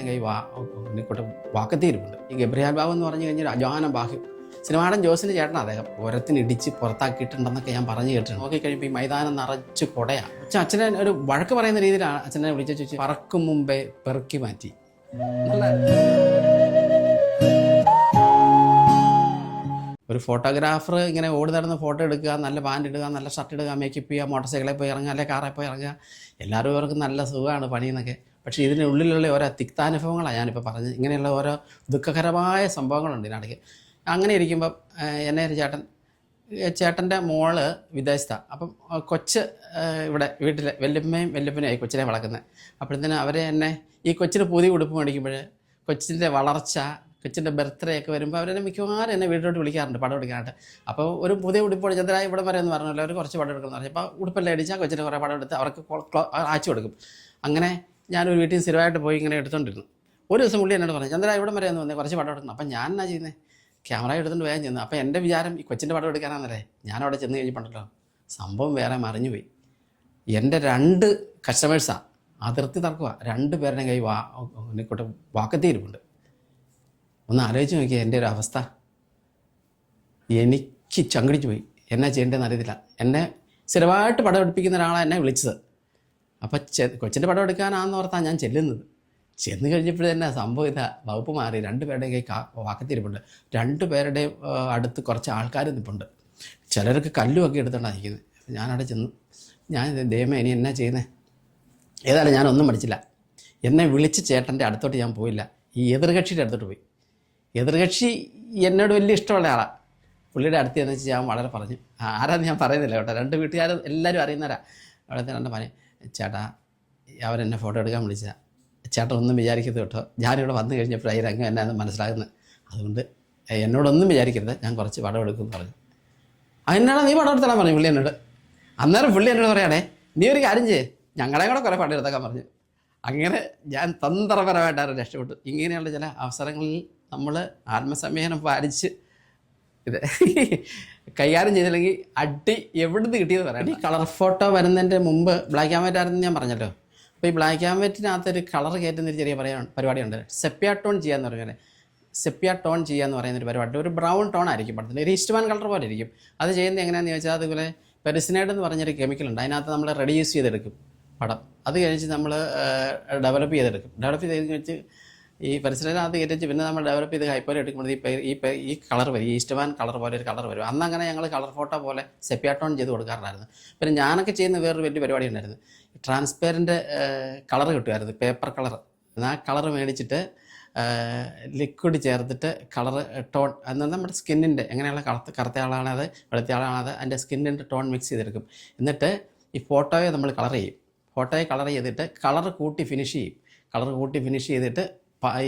കൈ വാക്കത്തീരുമുണ്ട്. ഈ ഗബ്രിയാൽ ബാബു എന്ന് പറഞ്ഞു കഴിഞ്ഞാൽ അജാന ബാഹ്യം. സിനിമാടൻ ജോസിൻ്റെ ചേട്ടൻ അദ്ദേഹം ഓരത്തിന് ഇടിച്ച് പുറത്താക്കിയിട്ടുണ്ടെന്നൊക്കെ ഞാൻ പറഞ്ഞു കേട്ടിട്ടുണ്ട്. നോക്കിക്കഴിയുമ്പോൾ ഈ മൈതാനം നിറച്ച് കൊടയാണ്. പക്ഷെ അച്ഛനെ ഒരു വഴക്ക് പറയുന്ന രീതിയിലാണ് അച്ഛനെ വിളിച്ചു ചോദിച്ചു പറക്കും മുമ്പേ പെറുക്കി മാറ്റി. ഒരു ഫോട്ടോഗ്രാഫർ ഇങ്ങനെ ഓടി നടന്ന് ഫോട്ടോ എടുക്കുക, നല്ല പാൻറ് ഇടുക, നല്ല ഷർട്ട് ഇടുക, മേക്കപ്പ് ചെയ്യുക, മോട്ടോർ സൈക്കിളിൽ പോയി ഇറങ്ങുക, അല്ലെങ്കിൽ കാറിൽ പോയി ഇറങ്ങുക, എല്ലാവരും ഇവർക്ക് നല്ല സുഖമാണ് പണിയെന്നൊക്കെ. പക്ഷേ ഇതിനുള്ളിലുള്ള ഓരോ തിക്താനുഭവങ്ങളാണ് ഞാനിപ്പോൾ പറഞ്ഞത്. ഇങ്ങനെയുള്ള ഓരോ ദുഃഖകരമായ സംഭവങ്ങളുണ്ട് ഇതിനിടയ്ക്ക്. അങ്ങനെ ഇരിക്കുമ്പം എന്നെ ഒരു ചേട്ടൻ്റെ മോള് വിദേശത്താണ്. അപ്പം കൊച്ച് ഇവിടെ വീട്ടിൽ വല്യമ്മയും വല്യപ്പനെയായി കൊച്ചിനെ വളർക്കുന്നത്. അപ്പോഴത്തേനും അവരെ എന്നെ ഈ കൊച്ചിന് പുതിയ ഉടുപ്പ് മേടിക്കുമ്പോൾ കൊച്ചിൻ്റെ വളർച്ച, കൊച്ചിൻ്റെ ബർത്ത്ഡേ ഒക്കെ വരുമ്പോൾ അവരെന്നെ മിക്കവാറും എന്നെ വീട്ടിലോട്ട് വിളിക്കാറുണ്ട് പടം എടുക്കാനായിട്ട്. അപ്പോൾ ഒരു പുതിയ ഉടുപ്പോട് ചന്ദ്ര ഇവിടെ വരെ എന്ന് പറഞ്ഞല്ലോ, അവർ കുറച്ച് പടം എടുക്കുമെന്ന് പറഞ്ഞു. അപ്പോൾ ഉടുപ്പെല്ലാം അടിച്ചാൽ കൊച്ചിന് കുറേ പടം എടുത്ത് അവർക്ക് അയച്ചു കൊടുക്കും. അങ്ങനെ ഞാനൊരു വീട്ടിൽ സ്ഥിരമായിട്ട് പോയി ഇങ്ങനെ എടുത്തുകൊണ്ടിരുന്നു. ഒരു ദിവസം പുള്ളി എന്നോട് പറഞ്ഞു, ചന്ദ്ര ഇവിടെ വരെ എന്ന് പറഞ്ഞാൽ കുറച്ച് പടം എടുക്കണം. അപ്പം ഞാൻ എന്നാ ചെയ്യുന്നത്, ക്യാമറ എടുത്തുകൊണ്ട് വേഗം ചെന്നു. അപ്പോൾ എൻ്റെ വിചാരം ഈ കൊച്ചിൻ്റെ പടം എടുക്കാനാണെന്നല്ലേ. ഞാനവിടെ ചെന്ന് കഴിഞ്ഞിട്ടുണ്ടല്ലോ, സംഭവം വേറെ മറിഞ്ഞുപോയി. എൻ്റെ 2 കസ്റ്റമേഴ്സാണ്, അതിർത്തി തർക്കമാണ്. 2 പേരുടെ കൈ വാക്കത്തീരുമുണ്ട്. ഒന്ന് ആലോചിച്ച് നോക്കിയാൽ എൻ്റെ ഒരു അവസ്ഥ. എനിക്ക് ചങ്കടിച്ചു പോയി. എന്നാ ചെയ്യേണ്ടതെന്ന് അറിയത്തില്ല. എന്നെ സ്ഥിരമായിട്ട് പടം എടുപ്പിക്കുന്ന ഒരാളാണ് എന്നെ വിളിച്ചത്. അപ്പം കൊച്ചിൻ്റെ പടം എടുക്കാനാണെന്ന് ഓർത്താണ് ഞാൻ ചെല്ലുന്നത്. ചെന്ന് കഴിഞ്ഞപ്പോൾ തന്നെ സംഭവം ഇതാ, വകുപ്പ് മാറി. 2 പേരുടെ കൈ വാക്കത്തിരിപ്പുണ്ട്. 2 പേരുടെ അടുത്ത് കുറച്ച് ആൾക്കാർ നിൽപ്പുണ്ട്. ചിലർക്ക് കല്ലുമൊക്കെ എടുത്തോണ്ടാണ് ഇരിക്കുന്നത്. ഞാനവിടെ ചെന്നു. ഞാൻ ദൈവമേ ഇനി എന്നാ ചെയ്യുന്നത്. ഏതായാലും ഞാനൊന്നും പഠിച്ചില്ല. എന്നെ വിളിച്ച് ചേട്ടൻ്റെ അടുത്തോട്ട് ഞാൻ പോയില്ല, ഈ എതിർകക്ഷിയുടെ അടുത്തോട്ട് പോയി. എതിർകക്ഷി എന്നോട് വലിയ ഇഷ്ടമുള്ള ആളാണ്. പുള്ളിയുടെ അടുത്ത് എന്ന് വെച്ചാൽ ഞാൻ വളരെ പറഞ്ഞു, ആരാന്ന് ഞാൻ പറയുന്നില്ല കേട്ടോ, 2 വീട്ടുകാരും എല്ലാവരും അറിയുന്നവരാ. അവിടെ 2 പറഞ്ഞു, ചേട്ടാ അവരെന്നെ ഫോട്ടോ എടുക്കാൻ വിളിച്ചതാണ്, ചേട്ടൻ ഒന്നും വിചാരിക്കരുത് കേട്ടോ. ഞാനിവിടെ വന്നു കഴിഞ്ഞപ്പോഴായി രംഗം എന്നാന്ന് മനസ്സിലാകുന്നത്, അതുകൊണ്ട് എന്നോടൊന്നും വിചാരിക്കരുത്, ഞാൻ കുറച്ച് പടം എടുക്കുമെന്ന് പറഞ്ഞു. അതിനാണ് നീ പടം എടുത്തോളാൻ പറഞ്ഞു പുള്ളി എന്നോട്. അന്നേരം പുള്ളി എന്നോട് പറയാണേ, നീ ഒരു കാര്യം ചെയ്യേ, ഞങ്ങളെ കൂടെ കുറേ പടം എടുത്തേക്കാൻ പറഞ്ഞു. അങ്ങനെ ഞാൻ തന്ത്രപരമായിട്ടാണ് രക്ഷപ്പെട്ടു. ഇങ്ങനെയുള്ള ചില അവസരങ്ങളിൽ നമ്മൾ ആത്മസംയമനം പാലിച്ച് ഇത് കൈകാര്യം ചെയ്തില്ലെങ്കിൽ അടി എവിടുന്ന് കിട്ടിയെന്ന് പറയാം. ഈ കളർ ഫോട്ടോ വരുന്നതിൻ്റെ മുമ്പ് ബ്ലാക്ക് ആൻഡ് വൈറ്റ് ആയിരുന്നു ഞാൻ പറഞ്ഞല്ലോ. അപ്പോൾ ഈ ബ്ലാക്ക് ആൻഡ് വൈറ്റിനകത്തൊരു കളർ കയറ്റുന്നൊരു ചെറിയ പരിപാടിയുണ്ട്. സെപ്യ ടോൺ ചെയ്യാന്ന് പറയുന്നത്. സെപ്യ ടോൺ ചെയ്യാന്ന് പറയുന്നൊരു പരിപാടി. ഒരു ബ്രൗൺ ടോൺ ആയിരിക്കും പടത്തിന്, ഒരു ഈസ്റ്റ്മാൻ കളർ പോലെ ഇരിക്കും. അത് ചെയ്യുന്നത് എങ്ങനെയാണെന്ന് ചോദിച്ചാൽ, അതുപോലെ പെരിസിനൈഡ് എന്ന് പറഞ്ഞൊരു കെമിക്കലുണ്ട്, അതിനകത്ത് നമ്മൾ റെഡ്യൂസ് ചെയ്തെടുക്കും പടം. അത് കഴിച്ച് നമ്മൾ ഡെവലപ്പ് ചെയ്തെടുക്കും. ഡെവലപ്പ് ചെയ്ത് കഴിച്ച് ഈ പെരിസിനൈഡിനകത്ത് കയറ്റിച്ച് പിന്നെ നമ്മൾ ഡെവലപ്പ് ചെയ്ത് ഹൈപ്പോയിൽ എടുക്കുമ്പോൾ ഈ കളർ വരും, ഈസ്റ്റ്മാൻ കളർ പോലെ ഒരു കളർ വരും. അന്ന് അങ്ങനെ ഞങ്ങൾ കളർ ഫോട്ടോ പോലെ സെപ്യ ടോൺ ചെയ്ത് കൊടുക്കാറുണ്ടായിരുന്നു. പിന്നെ ഞാനൊക്കെ ചെയ്യുന്ന വേറൊരു വലിയ പരിപാടി ഉണ്ടായിരുന്നു. ട്രാൻസ്പെറൻറ്റ് കളർ കിട്ടുമായിരുന്നു, പേപ്പർ കളർ. ആ കളർ മേടിച്ചിട്ട് ലിക്വിഡ് ചേർത്തിട്ട് കളർ ടോൺ എന്നാൽ നമ്മുടെ സ്കിന്നിൻ്റെ എങ്ങനെയുള്ള കറുത്ത ആളാണത് വെളുത്ത ആളാണത് അതിൻ്റെ സ്കിന്നിൻ്റെ ടോൺ മിക്സ് ചെയ്തെടുക്കും. എന്നിട്ട് ഈ ഫോട്ടോയെ നമ്മൾ കളർ ചെയ്യും. ഫോട്ടോയെ കളർ ചെയ്തിട്ട് കളർ കൂട്ടി ഫിനിഷ് ചെയ്യും. കളർ കൂട്ടി ഫിനിഷ് ചെയ്തിട്ട്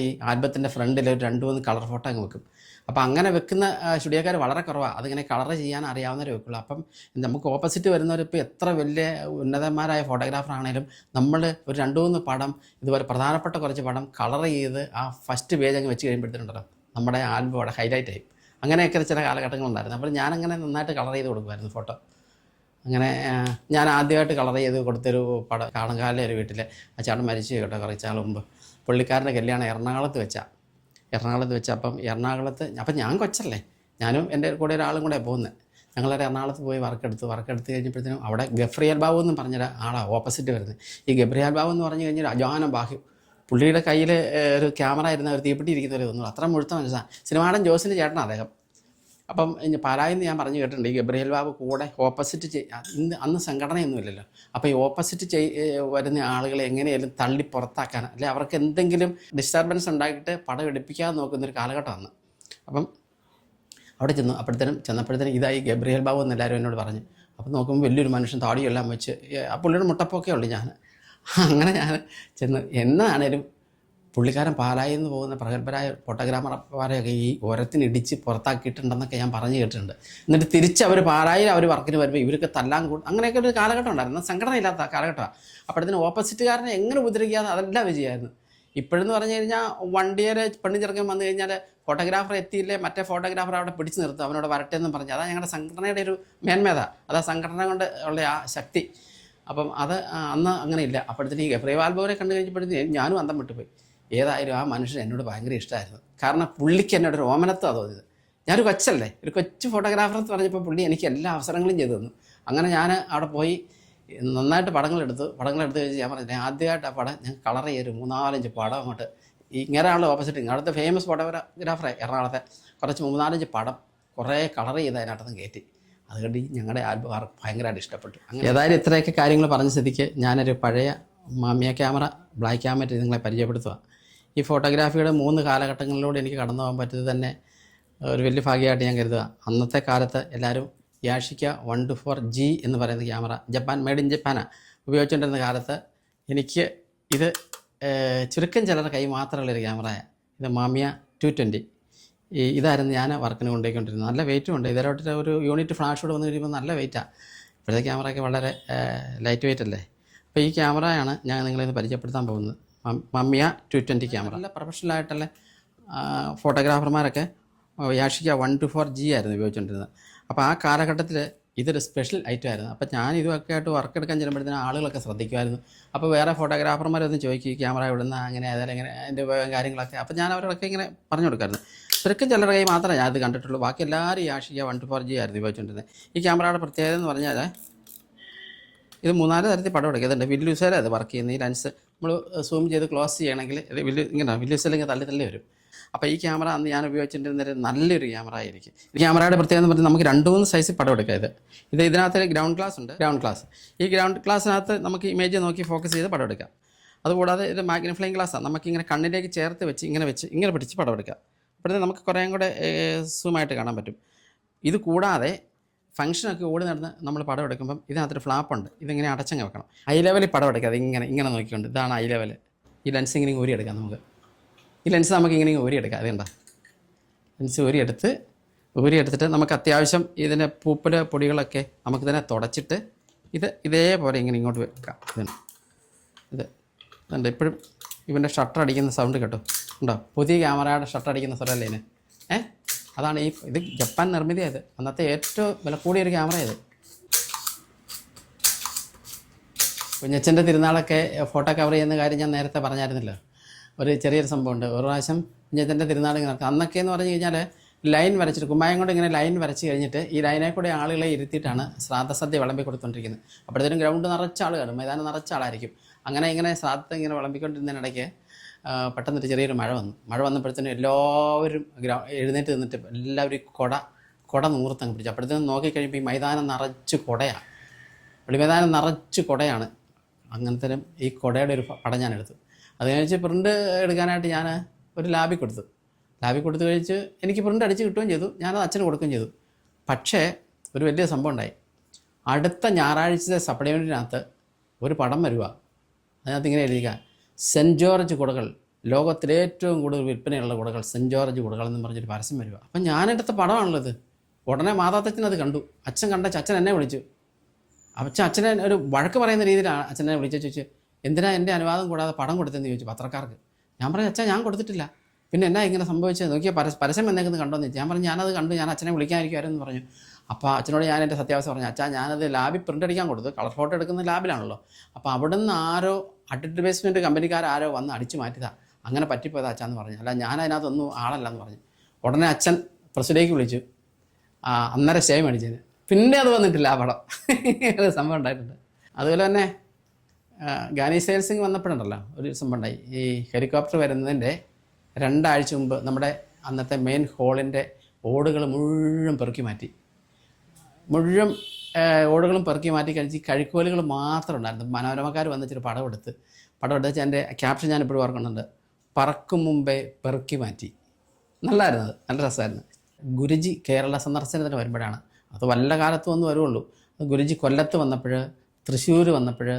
ഈ ആൽബത്തിൻ്റെ ഫ്രണ്ടിൽ ഒരു 2-3 കളർ ഫോട്ടോ അങ്ങ് വെക്കും. അപ്പോൾ അങ്ങനെ വെക്കുന്ന സ്റ്റുഡിയോക്കാർ വളരെ കുറവാണ്. അതിങ്ങനെ കളർ ചെയ്യാൻ അറിയാവുന്നവരെ വെക്കുള്ളൂ. അപ്പം നമുക്ക് ഓപ്പോസിറ്റ് വരുന്നവരിപ്പോൾ എത്ര വലിയ ഉന്നതന്മാരായ ഫോട്ടോഗ്രാഫർ ആണെങ്കിലും നമ്മൾ ഒരു 2-3 പടം ഇതുപോലെ പ്രധാനപ്പെട്ട കുറച്ച് പടം കളർ ചെയ്ത് ആ ഫസ്റ്റ് പേജ് അങ്ങ് വെച്ച് കഴിയുമ്പോഴത്തേനുണ്ടല്ലോ നമ്മുടെ ആൽബം അവിടെ ഹൈലൈറ്റ് ആയി. അങ്ങനെയൊക്കെ ചില കാലഘട്ടങ്ങളുണ്ടായിരുന്നു. അപ്പോൾ ഞാനങ്ങനെ നന്നായിട്ട് കളർ ചെയ്ത് കൊടുക്കുമായിരുന്നു ഫോട്ടോ. അങ്ങനെ ഞാൻ ആദ്യമായിട്ട് കളർ ചെയ്ത് കൊടുത്തൊരു പടം കാണങ്കാലിലെ ഒരു വീട്ടിൽ ആ ചേട്ടൻ മരിച്ചു കേട്ടോ കുറച്ച് നാൾ മുമ്പ്. പുള്ളിക്കാരൻ്റെ കല്യാണം എറണാകുളത്ത് വെച്ചാൽ അപ്പം ഞാൻ കൊച്ചല്ലേ, ഞാനും എൻ്റെ കൂടെ ഒരാളും കൂടെ പോകുന്നത്. ഞങ്ങളൊരു എറണാകുളത്ത് പോയി വർക്കെടുത്ത് കഴിഞ്ഞപ്പോഴത്തേനും അവിടെ ഗബ്രിയാൽ ബാബു എന്ന് പറഞ്ഞൊരു ആളാണ് ഓപ്പോസിറ്റ് വരുന്നത്. ഈ ഗബ്രിയാൽ ബാബു എന്ന് പറഞ്ഞു കഴിഞ്ഞാൽ അജാന ബാഹ്യം. പുള്ളിയുടെ കയ്യിൽ ഒരു ക്യാമറ ഇരുന്ന ഒരു തീപ്പെട്ടി ഇരിക്കുന്നവർ തോന്നുന്നു, അത്ര മുഴുത്ത മനസ്സാണ്. സിനിമാടൻ ജോസിൻ്റെ ചേട്ടനാണ് അദ്ദേഹം. അപ്പം പാലായിന്ന് ഞാൻ പറഞ്ഞു കേട്ടിട്ടുണ്ട്, ഈ ഗബ്രിയേൽ ബാബു കൂടെ ഓപ്പോസിറ്റ് അന്ന് സംഘടനയൊന്നുമില്ലല്ലോ. അപ്പോൾ ഈ ഓപ്പോസിറ്റ് വരുന്ന ആളുകളെ എങ്ങനെയാലും തള്ളി പുറത്താക്കാൻ, അല്ലെ അവർക്ക് എന്തെങ്കിലും ഡിസ്റ്റർബൻസ് ഉണ്ടാക്കിയിട്ട് പടം എടുപ്പിക്കാതെ നോക്കുന്നൊരു കാലഘട്ടമാണ്. അപ്പം അവിടെ ചെന്നപ്പോഴത്തേനും ഇതായി ഗബ്രിയേൽ ബാബു എന്ന് എല്ലാവരും എന്നോട് പറഞ്ഞു. അപ്പം നോക്കുമ്പോൾ വലിയൊരു മനുഷ്യൻ താടിയെല്ലാം വെച്ച്, ആ പുള്ളിയുടെ മുട്ടപ്പൊക്കെ ഉള്ളു ഞാൻ. അങ്ങനെ ഞാൻ ചെന്ന് എന്നാണേലും പുള്ളിക്കാരൻ പാലായിൽ നിന്ന് പോകുന്ന പ്രഗത്ഭരായ ഫോട്ടോഗ്രാഫർമാരെയൊക്കെ ഈ ഓരത്തിനിടിച്ച് പുറത്താക്കിയിട്ടുണ്ടെന്നൊക്കെ ഞാൻ പറഞ്ഞു കേട്ടിട്ടുണ്ട്. എന്നിട്ട് തിരിച്ച് അവർ പാലായിൽ അവർ വർക്കിന് വരുമ്പോൾ ഇവർക്ക് തല്ലാൻ അങ്ങനെയൊക്കെ ഒരു കാലഘട്ടം ഉണ്ടായിരുന്നു. സംഘടന ഇല്ലാത്ത കാലഘട്ടമാണ്. അപ്പോഴത്തേന് ഓപ്പോസിറ്റുകാരനെ എങ്ങനെ ഉപദ്രവിക്കാതെ അതെല്ലാം വിജയമായിരുന്നു. ഇപ്പോഴെന്ന് പറഞ്ഞു കഴിഞ്ഞാൽ വണ്ടിയെ പെണ്ണു ചെറുക്കൻ വന്നു കഴിഞ്ഞാൽ ഫോട്ടോഗ്രാഫർ എത്തിയില്ലേ മറ്റേ ഫോട്ടോഗ്രാഫർ അവിടെ പിടിച്ച് നിർത്തും, അവനോട് വരട്ടെ എന്നും പറഞ്ഞു. അതാണ് ഞങ്ങളുടെ സംഘടനയുടെ ഒരു മേന്മേത, അതാ സംഘടന കൊണ്ട് ഉള്ള ആ ശക്തി. അപ്പം അത് അന്ന് അങ്ങനെ ഇല്ല. അപ്പോഴത്തേന് ഈ ഗബ്രിയേൽ ബാബുവിനെ കണ്ടു കഴിഞ്ഞപ്പോഴത്തേന് ഞാനും അന്തം വിട്ടുപോയി. ഏതായാലും ആ മനുഷ്യൻ എന്നോട് ഭയങ്കര ഇഷ്ടമായിരുന്നു. കാരണം പുള്ളിക്ക് എന്നോട് ഒരു ഓമനത്വമാണ് തോന്നിയത്. ഞാനൊരു കൊച്ചല്ലേ, ഒരു കൊച്ചു ഫോട്ടോഗ്രാഫർ എന്ന് പറഞ്ഞപ്പോൾ പുള്ളി എനിക്ക് എല്ലാ അവസരങ്ങളും ചെയ്തു തന്നു. അങ്ങനെ ഞാൻ അവിടെ പോയി നന്നായിട്ട് പടങ്ങളെടുത്ത് കഴിച്ച് ഞാൻ പറഞ്ഞു ആദ്യമായിട്ട് ആ പടം ഞാൻ കളർ ചെയ്തൊരു 3-4 പടം അങ്ങോട്ട് ഇങ്ങനെയാണല്ലോ ഓപ്പോസിറ്റ് ഇങ്ങോട്ടത്തെ ഫേമസ് ഫോട്ടോഗ്രാഫറെ എറണാകുളത്തെ കുറച്ച് 3-4 പടം കുറേ കളർ ചെയ്ത് അതിനകത്തുനിന്ന് കയറ്റി. അതുകൊണ്ട് ഞങ്ങളുടെ ആൽബം ആർക്ക് ഭയങ്കരമായിട്ട് ഇഷ്ടപ്പെട്ടു. അങ്ങനെ ഏതായാലും ഇത്രയൊക്കെ കാര്യങ്ങൾ പറഞ്ഞ സ്ഥിതിക്ക് ഞാനൊരു പഴയ മാമിയ ക്യാമറ ബ്ലാക്ക് ആൻഡ് വൈറ്റ് നിങ്ങളെ പരിചയപ്പെടുത്തുക. ഈ ഫോട്ടോഗ്രാഫിയുടെ 3 കാലഘട്ടങ്ങളിലൂടെ എനിക്ക് കടന്നു പോകാൻ പറ്റിയത് തന്നെ ഒരു വലിയ ഭാഗ്യമായിട്ട് ഞാൻ കരുതുക. അന്നത്തെ കാലത്ത് എല്ലാവരും യാഷിക്ക 124G എന്ന് പറയുന്ന ക്യാമറ ജപ്പാൻ മെയ്ഡ് ഇൻ ജപ്പാനാണ് ഉപയോഗിച്ചുകൊണ്ടിരുന്ന കാലത്ത് എനിക്ക് ഇത് ചുരുക്കം ചിലരുടെ കൈ മാത്രമുള്ളൊരു ക്യാമറയാണ്. ഇത് മാമിയ 220 ഇതായിരുന്നു ഞാൻ വർക്കിന് കൊണ്ടുപോയിക്കൊണ്ടിരുന്നത്. നല്ല വെയിറ്റും ഉണ്ട്. ഇതിലോട്ട് ഒരു യൂണിറ്റ് ഫ്ലാഷ് കൂടെ വന്ന് കഴിയുമ്പോൾ നല്ല വെയിറ്റാണ്. ഇപ്പോഴത്തെ ക്യാമറയൊക്കെ വളരെ ലൈറ്റ് വെയിറ്റ് അല്ലേ. അപ്പോൾ ഈ ക്യാമറയാണ് ഞാൻ നിങ്ങളിന്ന് പരിചയപ്പെടുത്താൻ പോകുന്നത്. മാമിയ 220 ക്യാമറ. നല്ല പ്രൊഫഷണലായിട്ടുള്ള ഫോട്ടോഗ്രാഫർമാരൊക്കെ യാഷിക്ക 124G ആയിരുന്നു ഉപയോഗിച്ചുകൊണ്ടിരുന്നത്. അപ്പോൾ ആ കാലഘട്ടത്തിൽ ഇതൊരു സ്പെഷ്യൽ ഐറ്റം ആയിരുന്നു. അപ്പോൾ ഞാൻ ഇതൊക്കെ ആയിട്ട് വർക്ക് എടുക്കാൻ ചെല്ലുമ്പോഴത്തേനും ആളുകളൊക്കെ ശ്രദ്ധിക്കുമായിരുന്നു. അപ്പോൾ വേറെ ഫോട്ടോഗ്രാഫർമാരൊന്നും ചോദിക്കും ക്യാമറ ഇവിടുന്ന് അങ്ങനെ ഏതായാലും ഇങ്ങനെ അതിൻ്റെ ഉപയോഗം കാര്യങ്ങളൊക്കെ. അപ്പോൾ ഞാൻ അവരോടൊക്കെ ഇങ്ങനെ പറഞ്ഞു കൊടുക്കായിരുന്നു. ചുരുക്കം ചിലരുടെ കൈ മാത്രമേ ഞാൻ ഇത് കണ്ടിട്ടുള്ളൂ. ബാക്കി എല്ലാവരും യാഷിക്ക 124G ആയിരുന്നു ഉപയോഗിച്ചുകൊണ്ടിരുന്നത്. ഈ ക്യാമറയുടെ പ്രത്യേകത എന്ന് പറഞ്ഞാൽ ഇത് 3-4 തരത്തിൽ പടം എടുക്കുന്നുണ്ട്. വില്യൂസേല അത് വർക്ക് ചെയ്യുന്നത്. ഈ ലെൻസ് നമ്മൾ സൂം ചെയ്ത് ക്ലോസ് ചെയ്യണമെങ്കിൽ ഇങ്ങനെ വില്യൂസെൽ ഇങ്ങനെ തള്ളി വരും. അപ്പോൾ ഈ ക്യാമറ അന്ന് ഞാൻ ഉപയോഗിച്ചിട്ടുണ്ടെങ്കിൽ നല്ലൊരു ക്യാമറ ആയിരിക്കും. ഈ ക്യാമറയുടെ പ്രത്യേകത എന്ന് പറഞ്ഞാൽ നമുക്ക് 2-3 സൈസിൽ പടം എടുക്കാം. ഇതിനകത്ത് ഗ്രൗണ്ട് ഗ്ലാസ് ഉണ്ട്. ഈ ഗ്രൗണ്ട് ഗ്ലാസ്സിനകത്ത് നമുക്ക് ഇമേജ് നോക്കി ഫോക്കസ് ചെയ്ത് പടം എടുക്കാം. അതുകൂടാതെ ഇത് മാഗ്നിഫൈയിങ് ഗ്ലാസ്സാണ്. നമുക്കിങ്ങനെ കണ്ണിലേക്ക് ചേർത്ത് വെച്ച് ഇങ്ങനെ പിടിച്ച് പടം എടുക്കാം. അപ്പോഴത്തേക്കും നമുക്ക് കുറേ കൂടെ സൂമായിട്ട് കാണാൻ പറ്റും. ഇത് കൂടാതെ ഫംഗ്ഷനൊക്കെ ഓടി നടന്ന് നമ്മൾ പടം എടുക്കുമ്പം ഇതിനകത്തൊരു ഫ്ലാപ്പുണ്ട്. ഇതിങ്ങനെ അടച്ചങ്ങ് വെക്കണം. ഐ ലെവലിൽ പടം എടുക്കുക. ഇങ്ങനെ നോക്കിക്കൊണ്ട് ഇതാണ് ഐ ലെവൽ. ഈ ലെൻസ് ഇങ്ങനെ ഊരിയെടുക്കാം. ഈ ലെൻസ് നമുക്ക് ഇങ്ങനെ ഊരിയെടുക്കാം. അതുകൊണ്ടാ ലെൻസ് ഊരിയെടുത്തിട്ട് നമുക്ക് അത്യാവശ്യം ഇതിൻ്റെ പൊടികളൊക്കെ നമുക്കിതിനെ തുടച്ചിട്ട് ഇതേപോലെ ഇങ്ങോട്ട് വെക്കാം. ഇതുണ്ട്. ഇപ്പോഴും ഇവൻ്റെ ഷട്ടർ അടിക്കുന്ന സൗണ്ട് കേട്ടോ. ഉണ്ടോ? പുതിയ ക്യാമറയുടെ ഷട്ടർ അടിക്കുന്ന സ്വരമല്ലേ ഇതിന്. അതാണ് ഇത് ജപ്പാൻ നിർമ്മിതിയായത്. അന്നത്തെ ഏറ്റവും വില കൂടിയൊരു ക്യാമറ ഇത്. കുഞ്ഞച്ഛൻ്റെ തിരുനാളൊക്കെ ഫോട്ടോ കവർ ചെയ്യുന്ന കാര്യം ഞാൻ നേരത്തെ പറഞ്ഞായിരുന്നല്ലോ. ഒരു ചെറിയൊരു സംഭവമുണ്ട്. ഒരു പ്രാവശ്യം കുഞ്ഞച്ഛൻ്റെ തിരുനാൾ ഇങ്ങനെ നടക്കും. അന്നൊക്കെ എന്ന് പറഞ്ഞു കഴിഞ്ഞാൽ ലൈൻ വരച്ചിട്ട് കുമ്മായം കൊണ്ട് ഇങ്ങനെ ലൈൻ വരച്ച് കഴിഞ്ഞിട്ട് ഈ ലൈനെ കൂടെ ആളുകളെ ഇരുത്തിയിട്ടാണ് ശ്രാദ്ധസദ്യ വിളമ്പി കൊടുത്തുകൊണ്ടിരിക്കുന്നത്. അപ്പോഴത്തേനും ഗ്രൗണ്ട് നിറച്ച ആളുകൾ, മൈതാനം നിറച്ച ആളായിരിക്കും. അങ്ങനെ ശ്രാദ്ധം ഇങ്ങനെ വിളമ്പിക്കൊണ്ടിരുന്നതിനിടയ്ക്ക് പെട്ടെന്നൊരു ചെറിയൊരു മഴ വന്നപ്പോഴത്തേനും എല്ലാവരും എഴുന്നേറ്റ് നിന്നിട്ട് എല്ലാവരും കുട നൂർത്തങ്ങ് പിടിച്ചു. അപ്പോഴത്തേനും നോക്കിക്കഴിയുമ്പോൾ ഈ മൈതാനം നിറച്ച് കുടയാണ്. വെളിമൈതാനം നിറച്ച് കുടയാണ്. അങ്ങനത്തെ ഈ കുടയുടെ ഒരു പടം ഞാൻ എടുത്തു. അത് കഴിച്ച് പ്രിൻ്റ് എടുക്കാനായിട്ട് ഞാൻ ഒരു ലാബിൽ കൊടുത്തു കഴിച്ച് എനിക്ക് പ്രിൻ്റ് അടിച്ച് കിട്ടുകയും ചെയ്തു. ഞാനത് അച്ഛന് കൊടുക്കുകയും ചെയ്തു. പക്ഷേ ഒരു വലിയ സംഭവം ഉണ്ടായി. അടുത്ത ഞായറാഴ്ചത്തെ സപ്ലിമെൻറ്റിനകത്ത് ഒരു പടം വരിക. അതിനകത്ത് ഇങ്ങനെ എഴുതിക്കുക, സെൻറ്റ് ജോർജ് കുടകൾ, ലോകത്തിലെ ഏറ്റവും കൂടുതൽ വിൽപ്പനയുള്ള കുടകൾ, സെൻറ്റ് ജോർജ് കുടകൾ എന്ന് പറഞ്ഞൊരു പരസ്യം വരിക. അപ്പം ഞാനെടുത്ത പടമാണല്ലോ ഇത്. ഉടനെ മാതാത്തച്ഛൻ അത് കണ്ടു. അച്ഛൻ അച്ഛൻ എന്നെ വിളിച്ചു. അച്ഛനെ ഒരു വഴക്ക് പറയുന്ന രീതിയിലാണ് അച്ഛനെ വിളിച്ചു. ചോദിച്ചു, എന്തിനാ എൻ്റെ അനുവാദം കൂടാതെ പടം കൊടുത്തെന്ന് ചോദിച്ചു പത്രക്കാർക്ക്. ഞാൻ പറഞ്ഞു, അച്ഛാ ഞാൻ കൊടുത്തിട്ടില്ല. പിന്നെ എന്നാ ഇങ്ങനെ സംഭവിച്ചത് നോക്കിയാൽ പരസ്യം എന്നേക്കുന്നത് കണ്ടോന്ന് ചോദിച്ചു. ഞാൻ പറഞ്ഞു, ഞാനത് കണ്ടു, ഞാൻ അച്ഛനെ വിളിക്കാനിരിക്കുമായിരുന്നു പറഞ്ഞു. അപ്പോൾ അച്ഛനോട് ഞാൻ എൻ്റെ സത്യാവസ്ഥ പറഞ്ഞു. അച്ഛാ ഞാനത് ലാബിൽ പ്രിൻ്റ് അടിക്കാൻ കൊടുത്തു. കളർ ഫോട്ടോ എടുക്കുന്ന ലാബിലാണല്ലോ. അപ്പോൾ അവിടെ നിന്ന് ആരോ അഡ്വർടൈസ്മെൻറ്റ് കമ്പനിക്കാരോ വന്ന് അടിച്ചു മാറ്റിയതാ, അങ്ങനെ പറ്റിപ്പോയതാ അച്ഛാന്ന് പറഞ്ഞു. അല്ല ഞാൻ അതിനകത്തൊന്നും ആളല്ലെന്ന് പറഞ്ഞു. ഉടനെ അച്ഛൻ പ്രസിലേക്ക് വിളിച്ചു. അന്നേരം സ്റ്റേ മേടിച്ചതിന്. പിന്നെ അത് വന്നിട്ടില്ല ആ പടം. ഒരു സംഭവം ഉണ്ടായിട്ടുണ്ട്. അതുപോലെ തന്നെ ഗാനി സെയിൽ സിംഗ് വന്നപ്പോഴുണ്ടല്ലോ ഒരു സംഭവം ഉണ്ടായി. ഈ ഹെലികോപ്റ്റർ വരുന്നതിൻ്റെ 2 ആഴ്ച മുമ്പ് നമ്മുടെ അന്നത്തെ മെയിൻ ഹോളിൻ്റെ ഓടുകൾ മുഴുവൻ പെറുക്കി മാറ്റി. ഓടുകളും പെറുക്കി മാറ്റി കഴിച്ച് കഴുക്കോലുകൾ മാത്രം ഉണ്ടായിരുന്നു. മനോരമക്കാർ വന്നിട്ടൊരു പടം എടുത്ത് എൻ്റെ ക്യാപ്ഷൻ ഞാൻ ഇപ്പോഴും ഓർക്കുന്നുണ്ട്, പറക്കും മുമ്പേ പെറുക്കി മാറ്റി. നല്ലതായിരുന്നു, അത് നല്ല രസമായിരുന്നു. ഗുരുജി കേരള സന്ദർശനത്തിന് വരുമ്പോഴാണ്, അത് വല്ല കാലത്തും ഒന്നും വരുള്ളൂ. ഗുരുജി കൊല്ലത്ത് വന്നപ്പോൾ, തൃശ്ശൂർ വന്നപ്പോൾ,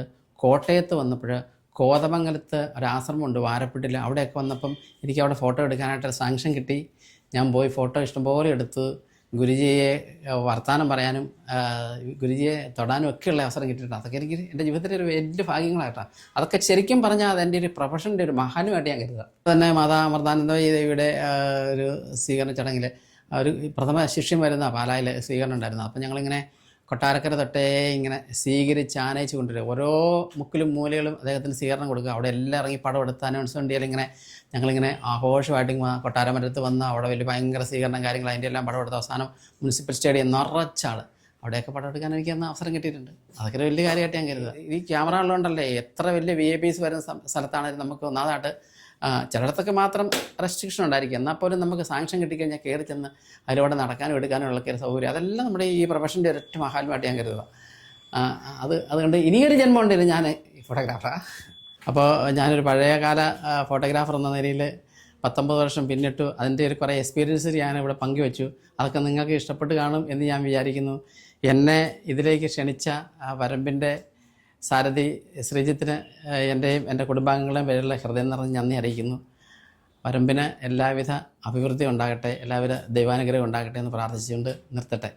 കോട്ടയത്ത് വന്നപ്പോൾ, കോതമംഗലത്ത് ഒരാശ്രമമുണ്ട് വാരപ്പെട്ടിൽ, അവിടെയൊക്കെ വന്നപ്പം എനിക്ക് അവിടെ ഫോട്ടോ എടുക്കാനായിട്ട് സാങ്ഷൻ കിട്ടി. ഞാൻ പോയി ഫോട്ടോ ഇഷ്ടംപോലെ എടുത്ത് ഗുരുജിയെ വർത്തമാനം പറയാനും ഗുരുജിയെ തൊടാനും ഒക്കെയുള്ള അവസരം കിട്ടിയിട്ടുണ്ട്. അതൊക്കെ എനിക്ക് എൻ്റെ ജീവിതത്തിലെ ഒരു വലിയ ഭാഗ്യങ്ങളായിട്ടാണ്. അതൊക്കെ ശരിക്കും പറഞ്ഞാൽ അതെൻ്റെ ഒരു പ്രൊഫഷൻ്റെ ഒരു മഹാനുമായിട്ട് ഞാൻ കരുതുക. തന്നെ മാതാ അമൃതാനന്ദമയി ദേവിയുടെ ഒരു സ്വീകരണ ചടങ്ങിൽ ഒരു പ്രഥമ ശിഷ്യം വരുന്ന പാലായിൽ സ്വീകരണം ഉണ്ടായിരുന്നു. അപ്പം ഞങ്ങളിങ്ങനെ കൊട്ടാരക്കര തൊട്ടേ ഇങ്ങനെ സ്വീകരിച്ച് ആനയിച്ച് കൊണ്ടുവരിക. ഓരോ മുക്കിലും മൂലകളും അദ്ദേഹത്തിന് സ്വീകരണം കൊടുക്കുക. അവിടെ എല്ലാം ഇറങ്ങി പടം എടുത്ത് അനൗൺസ്മെൻറ്റിൽ ഇങ്ങനെ ഞങ്ങളിങ്ങനെ ആഘോഷമായിട്ട് കൊട്ടാരമരത്ത് വന്ന് അവിടെ വലിയ ഭയങ്കര സ്വീകരണം കാര്യങ്ങൾ അതിൻ്റെ എല്ലാം പടം എടുത്ത് അവസാനം മുനിസിപ്പൽ സ്റ്റേഡിയം നിറച്ചാൾ അവിടെയൊക്കെ പടം എടുക്കാൻ എനിക്ക് അന്ന് അവസരം കിട്ടിയിട്ടുണ്ട്. അതൊക്കെ ഒരു വലിയ കാര്യമായിട്ട് ഞാൻ കരുതുക. ഈ ക്യാമറ ഉള്ളതുകൊണ്ടല്ലേ എത്ര വലിയ VIP വരുന്ന സ്ഥലത്താണെങ്കിലും നമുക്ക് ഒന്നാമതായിട്ട് ചിലയിടത്തൊക്കെ മാത്രം റെസ്ട്രിക്ഷൻ ഉണ്ടായിരിക്കും. എന്നാൽ പോലും നമുക്ക് സാങ്ഷൻ കിട്ടിക്കഴിഞ്ഞാൽ കയറി ചെന്ന് അതിലൂടെ നടക്കാനും എടുക്കാനും ഉള്ള ഒരു സൗകര്യം അതെല്ലാം നമ്മുടെ ഈ പ്രൊഫഷൻ്റെ ഒരൊറ്റ മഹാത്മായിട്ട് ഞാൻ കരുതുക. അതുകൊണ്ട് ഇനിയൊരു ജന്മം ഉണ്ടല്ലോ ഞാൻ ഫോട്ടോഗ്രാഫറാണ്. അപ്പോൾ ഞാനൊരു പഴയകാല ഫോട്ടോഗ്രാഫർ എന്ന നിലയിൽ 19 വർഷം പിന്നിട്ടു. അതിൻ്റെ ഒരു കുറേ എക്സ്പീരിയൻസ് ഞാൻ ഇവിടെ പങ്കുവെച്ചു. അതൊക്കെ നിങ്ങൾക്ക് ഇഷ്ടപ്പെട്ട് കാണും എന്ന് ഞാൻ വിചാരിക്കുന്നു. എന്നെ ഇതിലേക്ക് ക്ഷണിച്ച വരമ്പിൻ്റെ സാരഥി ശ്രീജിത്തിന് എൻ്റെയും എൻ്റെ കുടുംബാംഗങ്ങളുടെയും പേരിലുള്ള ഹൃദയം നിറഞ്ഞ് നന്ദി അറിയിക്കുന്നു. വരമ്പിന് എല്ലാവിധ അഭിവൃദ്ധി ഉണ്ടാകട്ടെ, എല്ലാവിധ ദൈവാനുഗ്രഹം ഉണ്ടാകട്ടെ എന്ന് പ്രാർത്ഥിച്ചുകൊണ്ട് നിർത്തട്ടെ.